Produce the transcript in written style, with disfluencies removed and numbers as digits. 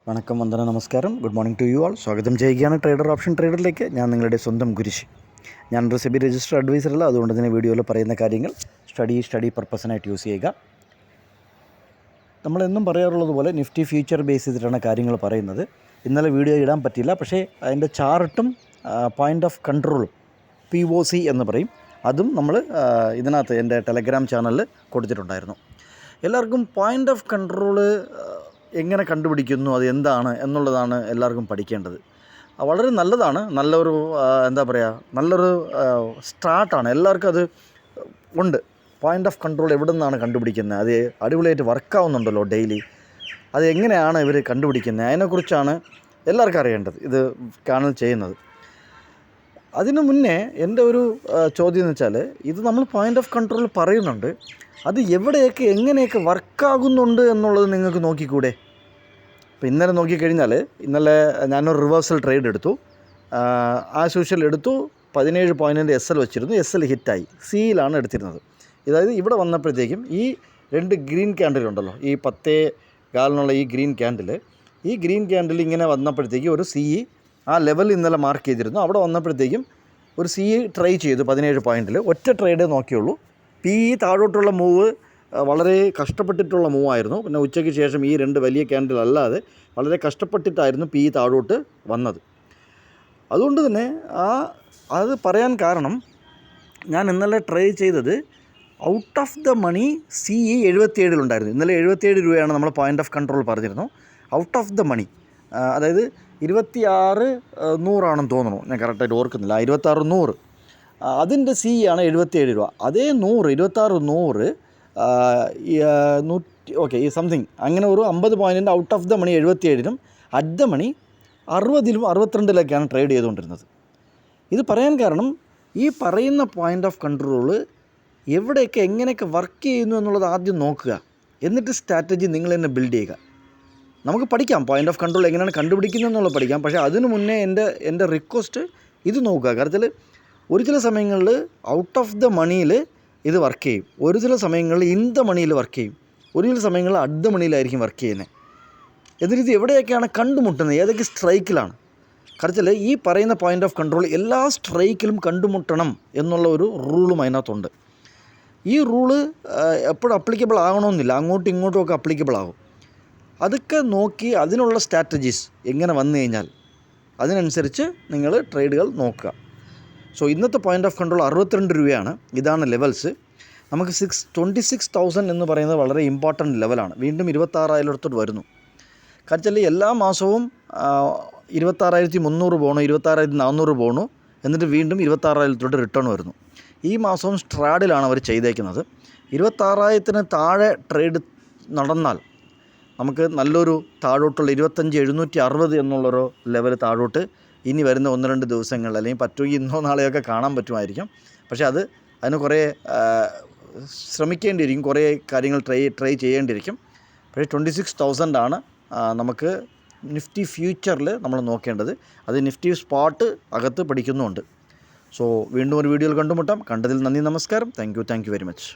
വണക്കം, വന്ദന, നമസ്കാരം. Good morning to you all. സ്വാഗതം ചെയ്യുകയാണ് ട്രേഡർ ഓപ്ഷൻ ട്രേഡറിലേക്ക്. ഞാൻ നിങ്ങളുടെ സ്വന്തം ഗുരിശ്. ഞാനൊരു സെബി രജിസ്റ്റർ അഡ്വൈസറല്ല, അതുകൊണ്ട് തന്നെ വീഡിയോയിൽ പറയുന്ന കാര്യങ്ങൾ സ്റ്റഡി പർപ്പസിനായിട്ട് യൂസ് ചെയ്യുക. നമ്മളെന്നും പറയാറുള്ളത് പോലെ നിഫ്റ്റി ഫ്യൂച്ചർ ബേസ് ചെയ്തിട്ടാണ് കാര്യങ്ങൾ പറയുന്നത്. ഇന്നലെ വീഡിയോ ഇടാൻ പറ്റിയില്ല, പക്ഷേ അതിൻ്റെ ചാർട്ടും പോയിൻ്റ് ഓഫ് കൺട്രോളും POC എന്ന് പറയും, അതും നമ്മൾ ഇതിനകത്ത് എൻ്റെ ടെലഗ്രാം ചാനലിൽ കൊടുത്തിട്ടുണ്ടായിരുന്നു. എല്ലാവർക്കും പോയിൻ്റ് ഓഫ് കൺട്രോള് എങ്ങനെ കണ്ടുപിടിക്കുന്നു, അത് എന്താണ് എന്നുള്ളതാണ് എല്ലാവർക്കും പഠിക്കേണ്ടത്. വളരെ നല്ലതാണ്, നല്ലൊരു നല്ലൊരു സ്റ്റാർട്ടാണ്. എല്ലാവർക്കും അത് ഉണ്ട്. പോയിൻ്റ് ഓഫ് കൺട്രോൾ എവിടെ നിന്നാണ് കണ്ടുപിടിക്കുന്നത്, അത് അടിപൊളിയായിട്ട് വർക്കാവുന്നുണ്ടല്ലോ ഡെയിലി, അത് എങ്ങനെയാണ് ഇവർ കണ്ടുപിടിക്കുന്നത്, അതിനെക്കുറിച്ചാണ് എല്ലാവർക്കും അറിയേണ്ടത് ഇത് ചാനൽ ചെയ്യുന്നത്. അതിനു മുന്നേ എൻ്റെ ഒരു ചോദ്യം എന്ന് വെച്ചാൽ, ഇത് നമ്മൾ പോയിൻ്റ് ഓഫ് കൺട്രോൾ പറയുന്നുണ്ട്, അത് എവിടെയൊക്കെ എങ്ങനെയൊക്കെ വർക്കാകുന്നുണ്ട് എന്നുള്ളത് നിങ്ങൾക്ക് നോക്കിക്കൂടെ? ഇപ്പോൾ ഇന്നലെ നോക്കിക്കഴിഞ്ഞാൽ, ഇന്നലെ ഞാനൊരു റിവേഴ്സൽ ട്രേഡ് എടുത്തു. ആസ് യൂഷ്വൽ എടുത്തു. 17 പോയിൻറ്റിൻ്റെ SL വെച്ചിരുന്നു. SL ഹിറ്റായി. സിയിലാണ് എടുത്തിരുന്നത്. അതായത് ഇവിടെ വന്നപ്പോഴത്തേക്കും ഈ 2 ഗ്രീൻ ക്യാൻഡിലുണ്ടല്ലോ, ഈ 10.4 ഈ ഗ്രീൻ ക്യാൻഡിൽ ഇങ്ങനെ വന്നപ്പോഴത്തേക്കും ഒരു CE ആ ലെവൽ ഇന്നലെ മാർക്ക് ചെയ്തിരുന്നു. അവിടെ വന്നപ്പോഴത്തേക്കും ഒരു CE ട്രൈ ചെയ്തു 17 പോയിൻറ്റിൽ. ഒറ്റ ട്രേഡേ നോക്കിയുള്ളൂ. PE താഴോട്ടുള്ള മൂവ് വളരെ കഷ്ടപ്പെട്ടിട്ടുള്ള മൂവായിരുന്നു. പിന്നെ ഉച്ചയ്ക്ക് ശേഷം ഈ 2 വലിയ ക്യാൻഡിൽ അല്ലാതെ വളരെ കഷ്ടപ്പെട്ടിട്ടായിരുന്നു PE താഴോട്ട് വന്നത്. അതുകൊണ്ട് തന്നെ അത് പറയാൻ കാരണം, ഞാൻ ഇന്നലെ ട്രൈ ചെയ്തത് out of the money CE 77 ഇന്നലെ 77 രൂപയാണ് നമ്മൾ പോയിൻ്റ് ഓഫ് കൺട്രോൾ പറഞ്ഞിരുന്നു. ഔട്ട് ഓഫ് ദ മണി, അതായത് 26,100 ആണെന്ന് തോന്നുന്നു, ഞാൻ കറക്റ്റായിട്ട് ഓർക്കുന്നില്ല. 26,100 അതിൻ്റെ CE ആണ് 77 രൂപ. അതേ 26,100 ഈ സംതിങ് അങ്ങനെ ഒരു 50 പോയിൻറ്റിൻ്റെ ഔട്ട് ഓഫ് ദ മണി 77-നും അറ്റ് ദ മണി 60-ലും 62-ലൊക്കെയാണ് ട്രേഡ് ചെയ്തുകൊണ്ടിരുന്നത്. ഇത് പറയാൻ കാരണം, ഈ പറയുന്ന പോയിൻ്റ് ഓഫ് കൺട്രോൾ എവിടെയൊക്കെ എങ്ങനെയൊക്കെ വർക്ക് ചെയ്യുന്നു എന്നുള്ളത് ആദ്യം നോക്കുക. എന്നിട്ട് സ്ട്രാറ്റജി നിങ്ങൾ തന്നെ ബിൽഡ് ചെയ്യുക. നമുക്ക് പഠിക്കാം പോയിൻ്റ് ഓഫ് കൺട്രോൾ എങ്ങനെയാണ് കണ്ടുപിടിക്കുന്നത് എന്നുള്ളത് പഠിക്കാം. പക്ഷേ അതിനു മുന്നേ എൻ്റെ റിക്വസ്റ്റ് ഇത് നോക്കുക. കാര്യത്തിൽ ഒരു ചില സമയങ്ങളിൽ ഔട്ട് ഓഫ് ദ മണിയിൽ ഇത് വർക്ക് ചെയ്യും, ഒരു ചില സമയങ്ങളിൽ ഇൻ ദ മണിയിൽ വർക്ക് ചെയ്യും, ഒരു ചില സമയങ്ങളിൽ അറ്റ് ദ മണിയിലായിരിക്കും വർക്ക് ചെയ്യുന്നത്. എന്നിട്ട് ഇത് എവിടെയൊക്കെയാണ് കണ്ടുമുട്ടുന്നത്, ഏതൊക്കെ സ്ട്രൈക്കിലാണ്. കാര്യത്തിൽ ഈ പറയുന്ന പോയിൻ്റ് ഓഫ് കൺട്രോൾ എല്ലാ സ്ട്രൈക്കിലും കണ്ടുമുട്ടണം എന്നുള്ള ഒരു റൂളും അതിനകത്തുണ്ട്. ഈ റൂള് എപ്പോഴും അപ്ലിക്കബിൾ ആകണമെന്നില്ല, അങ്ങോട്ടും ഇങ്ങോട്ടും ഒക്കെ അപ്ലിക്കബിൾ ആകും. അതൊക്കെ നോക്കി അതിനുള്ള സ്ട്രാറ്റജീസ് എങ്ങനെ വന്നു കഴിഞ്ഞാൽ അതിനനുസരിച്ച് നിങ്ങൾ ട്രേഡുകൾ നോക്കുക. സോ ഇന്നത്തെ പോയിൻ്റ് ഓഫ് കൺട്രോൾ 62 രൂപയാണ്. ഇതാണ് ലെവൽസ്. നമുക്ക് 26,000 എന്ന് പറയുന്നത് വളരെ ഇമ്പോർട്ടൻറ്റ് ലെവലാണ്. വീണ്ടും 26,000 വരുന്നു. കാരണം എല്ലാ മാസവും 26,300 പോണു, 26,400 പോണു, എന്നിട്ട് വീണ്ടും 26,000 റിട്ടേൺ വരുന്നു. ഈ മാസവും സ്ട്രാഡിലാണ് അവർ ചെയ്തേക്കുന്നത്. 26,000 താഴെ ട്രേഡ് നടന്നാൽ നമുക്ക് നല്ലൊരു താഴോട്ടുള്ള 25,760 എന്നുള്ളൊരു ലെവൽ താഴോട്ട് ഇനി വരുന്ന 1-2 ദിവസങ്ങളിൽ, അല്ലെങ്കിൽ പറ്റുമെങ്കിൽ ഇന്നോ നാളെയൊക്കെ കാണാൻ പറ്റുമായിരിക്കും. പക്ഷേ അതിന് കുറേ ശ്രമിക്കേണ്ടിയിരിക്കും, കുറേ കാര്യങ്ങൾ ട്രൈ ചെയ്യേണ്ടിയിരിക്കും. പക്ഷേ 26,000 ആണ് നമുക്ക് നിഫ്റ്റി ഫ്യൂച്ചറിൽ നമ്മൾ നോക്കേണ്ടത്. അത് നിഫ്റ്റി സ്പോട്ട് അകത്ത് പഠിക്കുന്നുമുണ്ട്. സോ വീണ്ടും ഒരു വീഡിയോയിൽ കണ്ടുമുട്ടാം. കണ്ടതിൽ നന്ദി, നമസ്കാരം. Thank you very much.